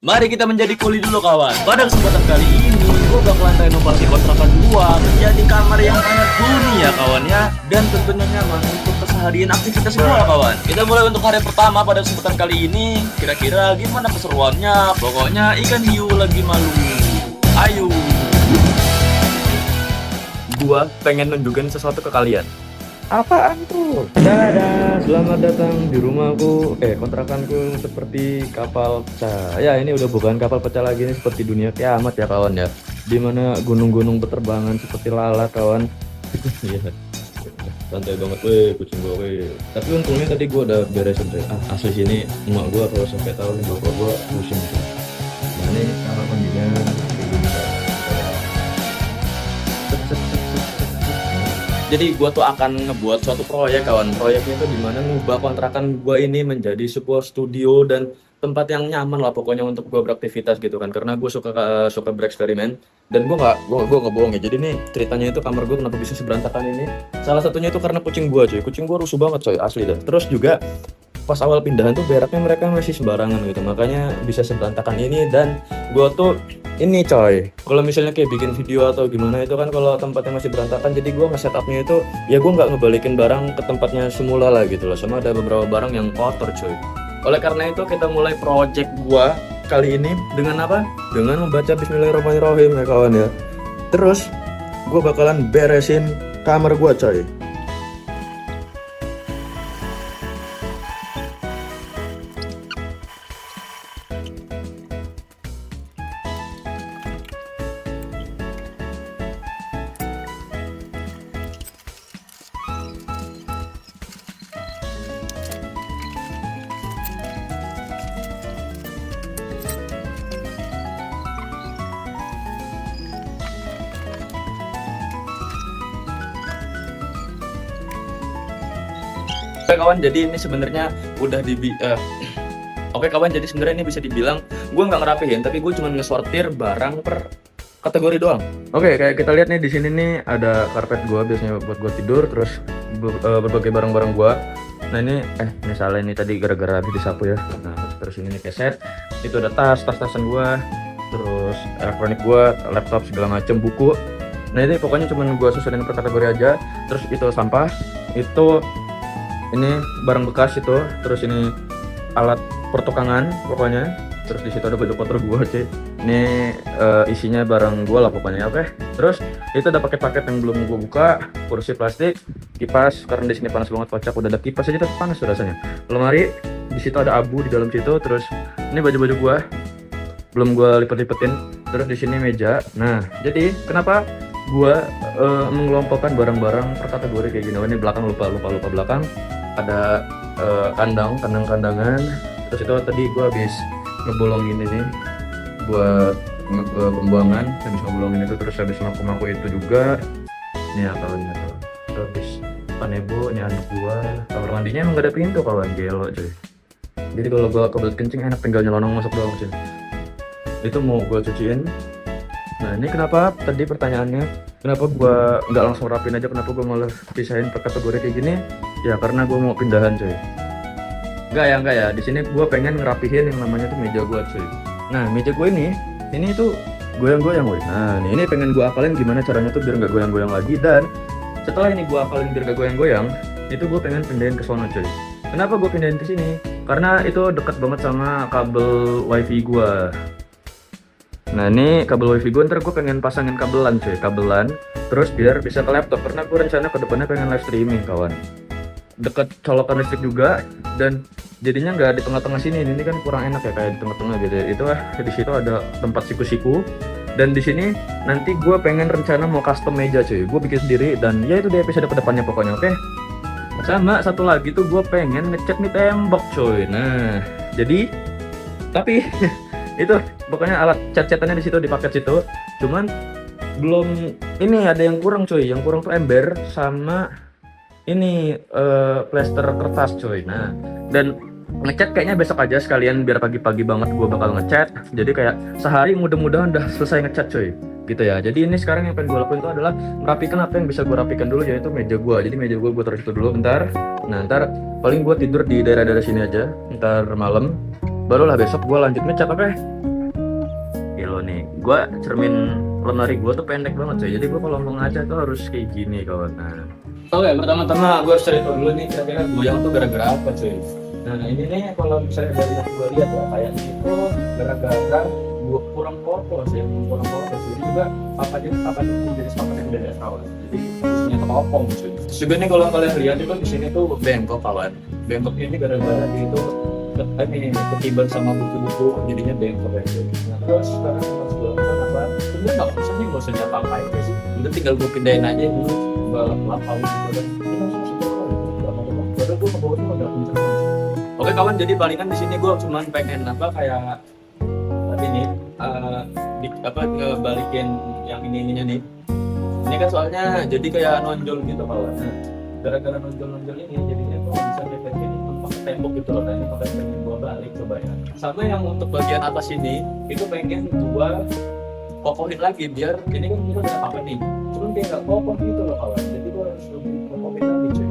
Mari kita menjadi kuli dulu kawan. Pada kesempatan kali ini, gue bakalan renovasi kontrakan gua menjadi kamar yang sangat huni ya kawan ya. Dan tentunya nyaman untuk keseharian aktivitas semua kawan. Kita mulai untuk hari pertama pada kesempatan kali ini. Kira-kira gimana keseruannya? Pokoknya ikan hiu lagi malu. Ayo. Gua pengen nunjukin sesuatu ke kalian. Apaan tuh? Dadah, selamat datang di rumahku, kontrakanku seperti kapal pecah. Ya, ini udah bukan kapal pecah lagi, ini seperti dunia kiamat ya kawan ya. Dimana gunung-gunung berterbangan seperti lalat kawan. Iya, santai banget weh, kucing gue weh. Tapi untungnya tadi gue udah beresin deh. Asli sini emak gue kalau sampai tahu nih bapak gue musim. Nah ini kamar mandinya. Jadi gue tuh akan ngebuat suatu proyek kawan. Proyeknya itu dimana ngubah kontrakan gue ini menjadi sebuah studio dan tempat yang nyaman lah pokoknya untuk gue beraktivitas gitu kan. Karena gue suka bereksperimen dan gue nggak bohong ya. Jadi nih ceritanya itu kamar gue kenapa bisa seberantakan ini. Salah satunya itu karena kucing gue cuy. Kucing gue rusuh banget coy asli dah. Terus juga pas awal pindahan tuh beraknya mereka masih sembarangan gitu, makanya bisa seberantakan ini. Dan gue tuh ini coy, kalau misalnya kayak bikin video atau gimana itu kan kalau tempatnya masih berantakan, jadi gue nge-setupnya itu ya gue nggak ngebalikin barang ke tempatnya semula lah gitu loh, sama ada beberapa barang yang kotor coy. Oleh karena itu kita mulai project gue kali ini dengan apa? Dengan membaca Bismillahirrahmanirrahim ya kawan ya. Terus gue bakalan beresin kamar gue coy. Oke kawan, jadi ini sebenarnya udah Oke kawan, jadi sebenarnya ini bisa dibilang gue nggak ngerapihin, tapi gue cuma ngesortir barang per kategori doang. Oke, kayak kita lihat nih di sini nih ada karpet gue biasanya buat gue tidur, terus berbagai barang-barang gue. Nah ini misalnya ini tadi gara-gara habis disapu ya. Nah terus ini nih keset, itu ada tas-tasan gue, terus elektronik gue, laptop segala macem, buku. Nah ini pokoknya cuma gue susunin per kategori aja. Terus itu sampah, itu ini barang bekas itu, terus ini alat pertukangan pokoknya, terus di situ ada baju kotor gua cuy. Ini isinya barang gua lah pokoknya. Oke. Terus itu ada paket-paket yang belum gua buka, kursi plastik, kipas karena di sini panas banget, kocak udah ada kipas aja tapi panas rasanya. Lemari, di situ ada abu di dalam situ, terus ini baju-baju gua belum gua lipet-lipetin. Terus di sini meja. Nah, jadi kenapa gua mengelompokkan barang-barang per kategori kayak gini? Oh, ini belakang lupa belakang. Ada kandang-kandangan. Terus itu tadi gue habis ngebolongin ini buat pembuangan, habis ngebolongin itu, terus habis maku-maku itu juga. Ini ya kawannya tuh. Terus habis panebo, ini anduk gua. Kamar mandinya emang gak ada pintu kawan, gelo cuy. Jadi kalau gua kebelet kencing enak tinggal nyelonong masuk doang cuy. Itu mau gua cuciin. Nah ini kenapa tadi pertanyaannya, kenapa gua nggak langsung rapin aja, kenapa gua malah pisahin per kategori kayak gini? Ya karena gua mau pindahan cuy. Enggak ya, di sini gua pengen ngerapihin yang namanya tuh meja gua cuy. Nah meja gua ini tuh goyang-goyang woy. Nah ini pengen gua akalin gimana caranya tuh biar nggak goyang-goyang lagi. Dan setelah ini gua akalin biar nggak goyang-goyang, itu gua pengen pindahin ke sono cuy. Kenapa gua pindahin ke sini? Karena itu dekat banget sama kabel wifi gua. Nah ini kabel wifi gue, ntar gue pengen pasangin kabelan cuy, terus biar bisa ke laptop, karena gue rencana ke depannya pengen live streaming kawan. Deket colokan listrik juga, dan jadinya nggak di tengah-tengah sini, ini kan kurang enak ya kayak di tengah-tengah gitu. Itu di situ ada tempat siku-siku, dan di sini nanti gue pengen rencana mau custom meja cuy, gue bikin sendiri, dan ya itu di episode kedepannya pokoknya. Oke. Sama satu lagi tuh gue pengen ngecat nih tembok cuy. Nah jadi tapi itu pokoknya alat cat-catannya di situ, di paket situ. Cuman belum, ini ada yang kurang cuy. Yang kurang tuh ember sama ini plester kertas cuy. Nah, dan ngecat kayaknya besok aja sekalian biar pagi-pagi banget gue bakal ngecat. Jadi kayak sehari mudah-mudahan udah selesai ngecat cuy. Gitu ya. Jadi ini sekarang yang pengen gue lakuin itu adalah merapikan apa yang bisa gue rapikan dulu, yaitu meja gue. Jadi meja gue taruh situ dulu bentar. Nah, ntar paling gue tidur di daerah-daerah sini aja. Ntar malam barulah besok gue lanjut ngecat. Oke. kilo nih. Gua cermin lemari gua tuh pendek banget coy. Jadi gua kalau mau ngaca tuh harus kayak gini kawan. Nah, Oke, pertama-tama gue harus cerita dulu nih kira-kira goyang tuh gara-gara apa cuy. Nah ini nih kalau misalnya dari yang gue lihat ya kayak itu gara-gara gue kurang fokus ya, kurang fokus. Jadi juga apa itu jadi sama yang beda kawan. Jadi fungsinya keropong cuy. Terus juga nih kalau kalian lihat itu di sini tuh bengkok kawan. Bengkok ini gara-gara dia itu ini ketiban sama buku-buku jadinya bengkok ya cuy. Nah terus sekarang harus gue lakukan apa? Sebenarnya nggak usah diapa-apain sih. Udah tinggal gue pindahin aja dulu balap lapau gitu kan. Padahal gue ngebawanya udah kenceng. Oke kawan, jadi palingan di sini gue cuman pengen apa kayak ini ngebalikin yang ininya nih. Ini kan soalnya jadi kayak nonjol gitu kawan. Nah, gara-gara nonjol ini jadinya tuh bisa refleksi pakai tembok gitu loh. Nah ini pakai pengen gue balik coba ya. Sama yang untuk bagian atas ini itu pengen gue kokohin lagi biar ini kan kita udah apa nih. Cuman kayak nggak kokoh gitu loh kawan. Jadi gue harus lebih kokohin lagi cuy.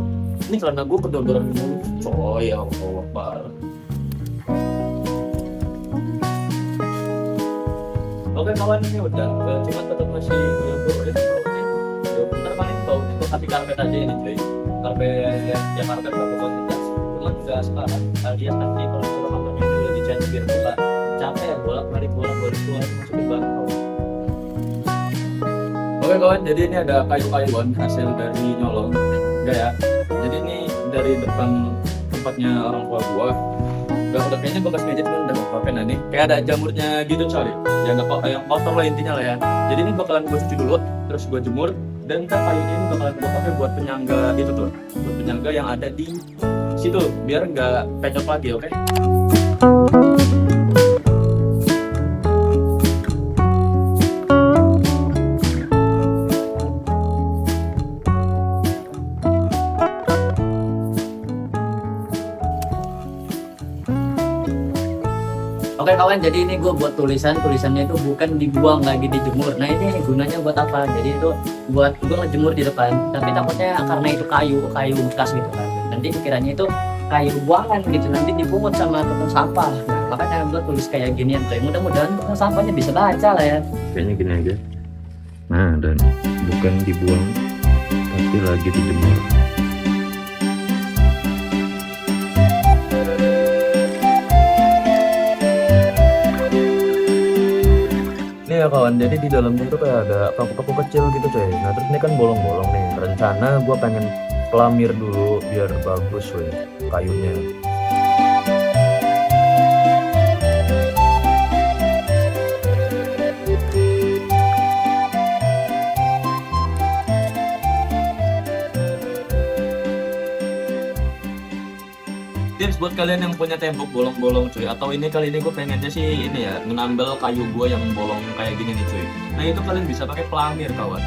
Ini karena gue kedodoran dulu coy ya Allah parah. Oke kawan, ini udah cuma tetap masih goyang-goyang ini ya bentar paling bau itu kasih karpet aja ini cuy. Karpet berkualitas. Cuman juga sekarang kalian nanti kalau suruh kamarnya itu udah dicat biar bukan capek ya bolak-balik keluar masukin bangkau. Oke kawan, jadi ini ada kayu-kayuan hasil dari nyolong enggak ya. Jadi ini dari depan tempatnya orang tua gua. Udah kayaknya bekas gadget kan udah pakai nih. Kayak ada jamurnya gitu coy. Yang kotor lah intinya lah ya. Jadi ini bakalan gua cuci dulu, terus gua jemur dan ntar kayunya ini bakalan gua pakai buat penyangga itu tuh. Buat penyangga yang ada di situ biar nggak pecok lagi, oke? Oke kawan, jadi ini gue buat tulisannya itu bukan dibuang lagi dijemur. Nah ini gunanya buat apa? Jadi itu buat gue ngejemur di depan, tapi takutnya karena itu kayu bekas gitu kan. Nanti pikirannya itu kayu buangan gitu, nanti dipungut sama tukang sampah. Nah makanya gue tulis kayak ginian tuh. Mudah-mudahan tukang sampahnya bisa baca lah ya. kayaknya gini aja. Nah, dan bukan dibuang tapi lagi dijemur. Ini ya kawan, jadi di dalamnya itu kayak ada paku-paku kecil gitu coy. Nah terus ini kan bolong-bolong nih. Rencana gue pengen pelamir dulu biar bagus coy kayunya. Tips buat kalian yang punya tembok bolong-bolong cuy, atau ini kali ini gue pengennya sih ini ya ngenambel kayu gue yang bolong kayak gini nih cuy. Nah itu kalian bisa pakai pelamir kawan.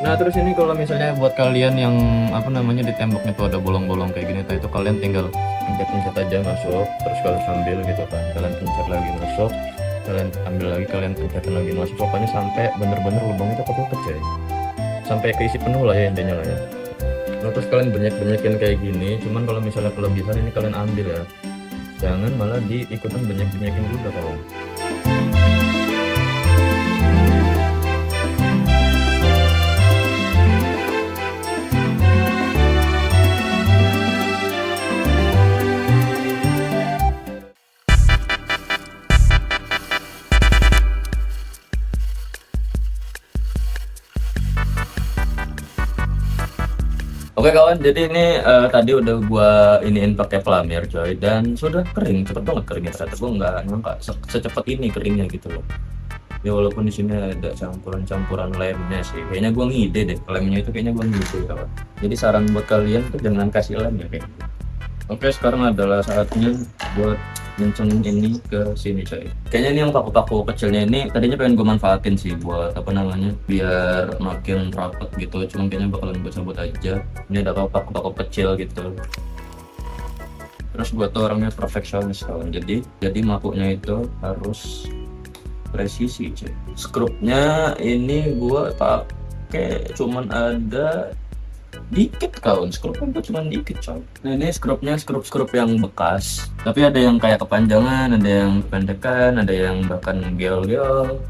Nah terus ini kalau misalnya buat kalian yang apa namanya di temboknya tuh ada bolong-bolong kayak gini, itu kalian tinggal pencet-pencet aja masuk, terus kalian sambil gitu kan, kalian pencet lagi masuk, kalian ambil lagi, kalian pencetin lagi masuk, pokoknya sampai bener-bener lubangnya tuh kecil, sampai keisi penuh lah ya intinya lah ya. Nah terus kalian banyak-banyakin kayak gini, cuman kalau misalnya kelebihan ini kalian ambil ya, jangan malah diikutan banyak-banyakin juga kalau. Oke kawan, jadi ini tadi udah gua iniin pakai pelamir coy, dan sudah kering, cepet banget keringnya. Ternyata gua nggak nyangka secepat ini keringnya gitu loh. Ya walaupun di sini ada campuran lemnya sih, kayaknya gua ngide deh lemnya itu, kayaknya gua ngide kawan. Jadi saran buat kalian tuh jangan kasih lem ya kayak gitu. Oke, sekarang adalah saatnya buat nyencengin ini ke sini coy. Kayaknya ini yang paku-paku kecilnya ini tadinya pengen gue manfaatin sih buat apa namanya biar makin rapet gitu, cuman kayaknya bakalan gue cabut aja. Ini ada paku-paku kecil gitu. Terus gue tuh orangnya perfeksionis kawan, jadi mapuknya itu harus presisi cuy. Skrupnya ini gue pakai cuman ada dikit kawan, skrupnya gue cuman dikit coy. Nah ini skrupnya skrup yang bekas, tapi ada yang kayak kepanjangan, ada yang kependekan, ada yang bahkan geol-geol.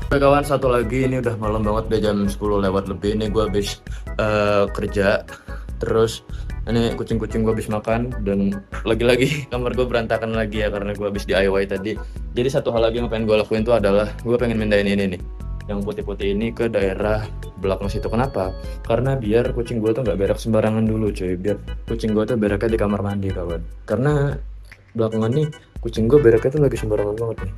Oke kawan, satu lagi, ini udah malam banget, udah jam 10 lewat lebih. Ini gue habis kerja, terus ini kucing-kucing gue habis makan, dan lagi-lagi kamar gue berantakan lagi ya karena gue habis DIY tadi. Jadi satu hal lagi yang pengen gue lakuin tuh adalah gue pengen mindahin ini nih, yang putih-putih ini ke daerah belakang situ. Kenapa? Karena biar kucing gue tuh nggak berak sembarangan dulu cuy, biar kucing gue tuh beraknya di kamar mandi kawan. Karena belakangan nih kucing gue beraknya tuh lagi sembarangan banget nih.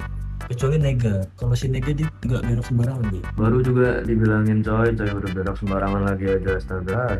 Kecuali Nega, kalau si Nega dia nggak berak sembarangan dia. Baru juga dibilangin coy udah berak sembarangan lagi aja, astaga.